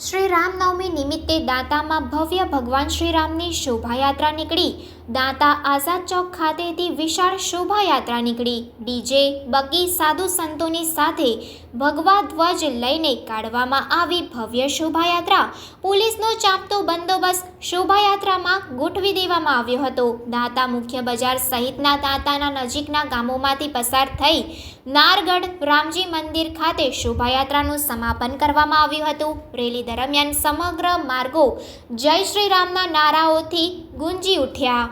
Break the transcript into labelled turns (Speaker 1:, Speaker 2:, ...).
Speaker 1: શ્રી રામનવમી નિમિત્તે દાંતામાં ભવ્ય ભગવાન શ્રી રામની શોભાયાત્રા નીકળી। દાંતા આઝાદ ચોક ખાતેથી વિશાળ શોભાયાત્રા નીકળી। ડીજે બગી સાધુ સંતોની સાથે ભગવા ધ્વજ લઈને કાઢવામાં આવી ભવ્ય શોભાયાત્રા। પોલીસનો ચાંપતો બંદોબસ્ત શોભાયાત્રામાં ગોઠવી દેવામાં આવ્યો હતો। દાંતા મુખ્ય બજાર સહિતના દાંતાના નજીકના ગામોમાંથી પસાર થઈ નારગઢ રામજી મંદિર ખાતે શોભાયાત્રાનું સમાપન કરવામાં આવ્યું હતું। રેલી દરમિયાન સમગ્ર માર્ગો જય શ્રી રામના નારાઓથી ગુંજી ઉઠ્યા।